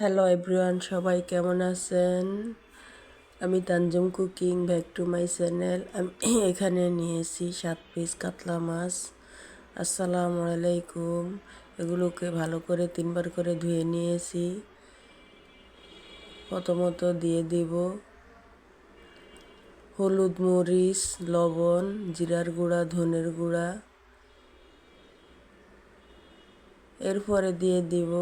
Hello everyone, সবাই কেমন আছেন? আমি Tanjum cooking, back to my channel. আমি এখানে নিয়েছি 7 পিস কাতলা মাছ। আসসালামু আলাইকুম। এগুলোকে ভালো করে 3বার করে ধুয়ে নিয়েছি। প্রথমত দিয়ে দিব হলুদ, মরিচ, লবণ, জিরার গুঁড়া, ধনের গুঁড়া। এরপরে দিয়ে দিব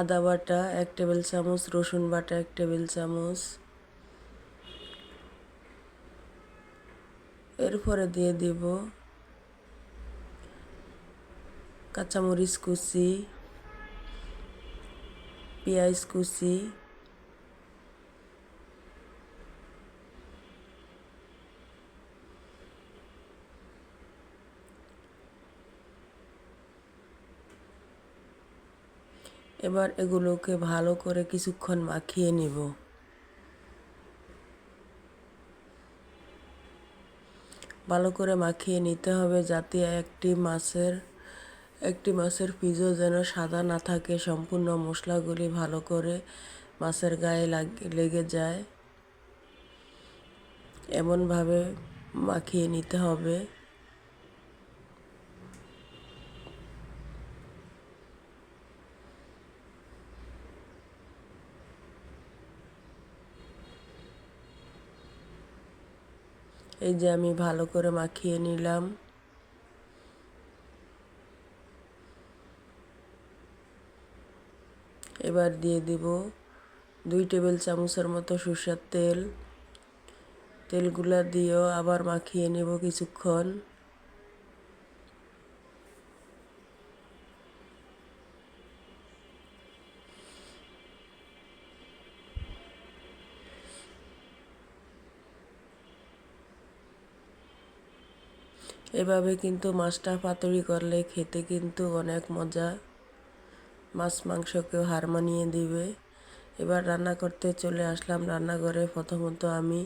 আদা বাটা 1 টেবিল চামচ, রসুন বাটা 1 টেবিল চামচ। এরপরে দিয়ে দিব কাঁচামরিচ কুচি, পেঁয়াজ কুচি, এবার এগুলোকে ভালো করে কিছুক্ষণ মাখিয়ে নিব। ভালো করে মাখিয়ে নিতে হবে যাতে একটি মাছের পিসও যেন সাদা না থাকে, সম্পূর্ণ মশলাগুলি ভালো করে মাছের গায়ে লেগে যায়, এমনভাবে মাখিয়ে নিতে হবে। এই যে আমি ভালো করে মাখিয়ে নিলাম। এবার দিয়ে দিব 2 টেবিল চামচের মতো সরষের তেল। তেলগুলা দিয়েও আবার মাখিয়ে নেব কিছুক্ষণ। এভাবে কিন্তু মাছটা পাতুরি করলে খেতে কিন্তু অনেক মজা, মাছ মাংসকেও হার মানিয়ে দিবে। এবার রান্না করতে চলে আসলাম রান্নাঘরে। প্রথমত আমি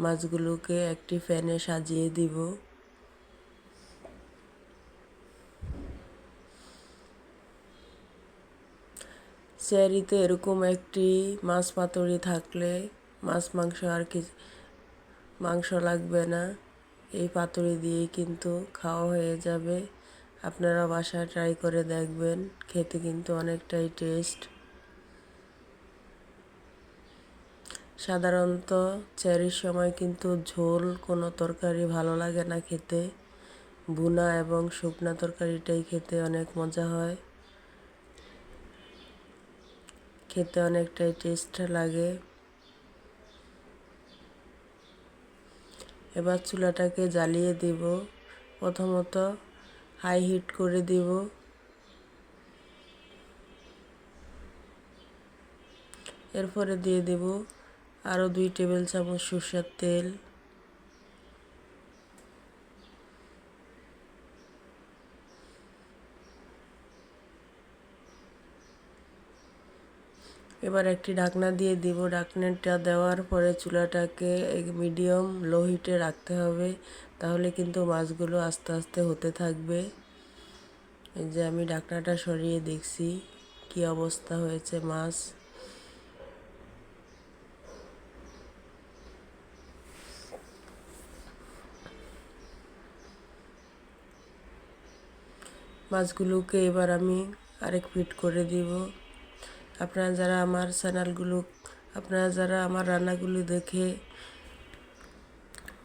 মাছগুলোকে একটি প্যানে সাজিয়ে দিব। চেয়ারিতে এরকম একটি মাছ পাতুরি থাকলে মাছ মাংস আর কি মাংস লাগবে না, এই পাতুরি দিয়েই কিন্তু খাওয়া হয়ে যাবে। আপনারা বাসায় ট্রাই করে দেখবেন, খেতে কিন্তু অনেকটাই টেস্ট। সাধারণত চেরির সময় কিন্তু ঝোল কোনো তরকারি ভালো লাগে না খেতে, ভুনা এবং শুকনা তরকারিটাই খেতে অনেক মজা হয়, খেতে অনেকটাই টেস্ট লাগে। এবার চুলাটাকে জ্বালিয়ে দিব। প্রথমত হাই হিট করে দিব। এরপরে দিয়ে দেব আরও 2 টেবিল চামচ সরষের তেল। এবার একটি ঢাকনা দিয়ে দিব। ঢাকনাটা দেওয়ার পরে চুলাটাকে মিডিয়াম লো হিটে রাখতে হবে, তাহলে কিন্তু মাছগুলো আস্তে আস্তে হতে থাকবে। এই যে আমি ঢাকনাটা সরিয়ে দেখছি কি অবস্থা হয়েছে মাছ। মাছগুলোকে এবার আমি আরেক ফিট করে দিব। আপনারা যারা আমার রান্নাগুলো দেখে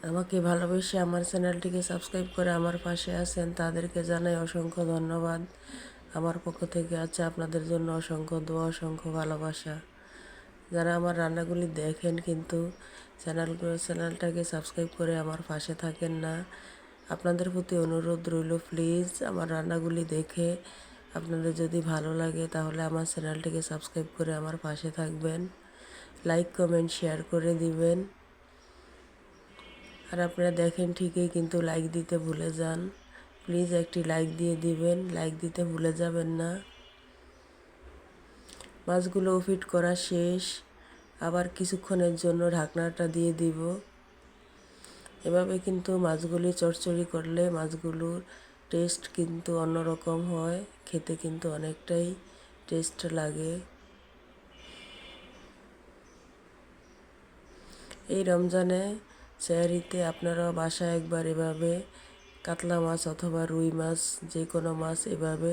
আমাকে ভালোবেসে আমার চ্যানেলটিকে সাবস্ক্রাইব করে আমার পাশে আছেন, তাদেরকে জানাই অসংখ্য ধন্যবাদ। আমার পক্ষ থেকে আছে আপনাদের জন্য অসংখ্য দোয়া, অসংখ্য ভালোবাসা। যারা আমার রান্নাগুলি দেখেন কিন্তু চ্যানেলটাকে সাবস্ক্রাইব করে আমার পাশে থাকেন না, আপনাদের প্রতি অনুরোধ রইল, প্লিজ আমার রান্নাগুলি দেখে আপনাদের যদি ভালো লাগে তাহলে আমার চ্যানেলটিকে সাবস্ক্রাইব করে আমার পাশে থাকবেন, লাইক কমেন্ট শেয়ার করে দিবেন। আর আপনারা দেখেন ঠিকই কিন্তু লাইক দিতে ভুলে যান, প্লিজ একটি লাইক দিয়ে দিবেন, লাইক দিতে ভুলে যাবেন না। মাছগুলো ফিট করা শেষ, আবার কিছুক্ষণের জন্য ঢাকনাটা দিয়ে দিব। এভাবে কিন্তু মাছগুলি চচ্চড়ি করলে মাছগুলোর টেস্ট কিন্তু অন্যরকম হয়, খেতে কিন্তু অনেকটাই টেস্ট লাগে। এই রমজানে সেহরিতে আপনারা বাসায় একবার এভাবে কাতলা মাছ অথবা রুই মাছ, যে কোনো মাছ এভাবে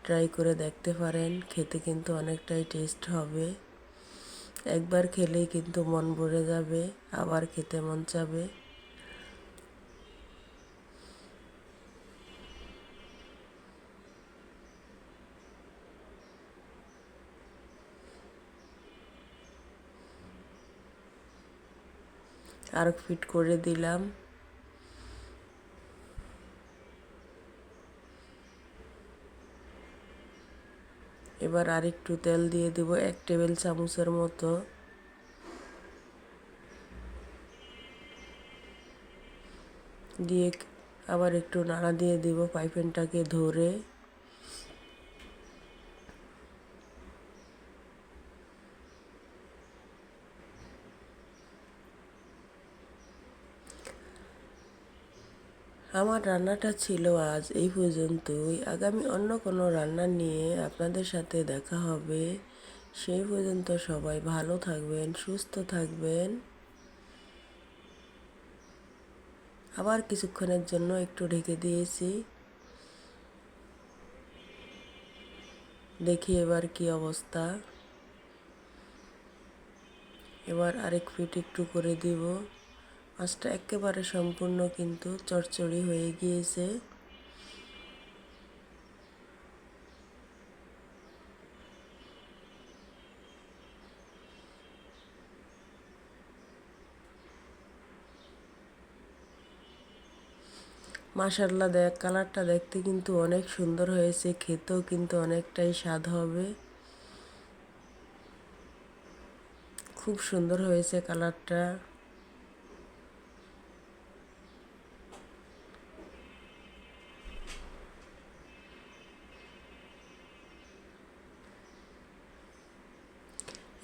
ট্রাই করে দেখতে পারেন। খেতে কিন্তু অনেকটাই টেস্ট হবে। একবার খেলেই কিন্তু মন ভরে যাবে, আবার খেতে মন চাবে। আর ফিট করে দিলাম। এবার আরেকটু তেল দিয়ে দেব 1 টেবিল চামচের মতো। দিয়ে আবার একটু নাড়া দিয়ে দিব পাইপেনটাকে ধরে। আমার রান্নাটা ছিল আজ এই পর্যন্তই। আগামী অন্য কোনো রান্না নিয়ে আপনাদের সাথে দেখা হবে। সেই পর্যন্ত সবাই ভালো থাকবেন, সুস্থ থাকবেন। আবার কিছুক্ষণের জন্য একটু ঢেকে দিয়েছি। দেখি এবার কি অবস্থা। এবার আরেক ফিট একটু করে দিব। মাছটা একেবারে সম্পূর্ণ কিন্তু চড়চড়ি হয়ে গিয়েছে। মাশাআল্লাহ, কালারটা দেখতে কিন্তু অনেক সুন্দর হয়েছে, খেতেও কিন্তু অনেকটাই স্বাদ হবে। খুব সুন্দর হয়েছে কালারটা।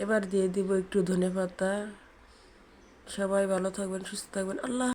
এবার দিয়ে দিব একটু ধনেপাতা। সবাই ভালো থাকবেন, সুস্থ থাকবেন। আল্লাহ।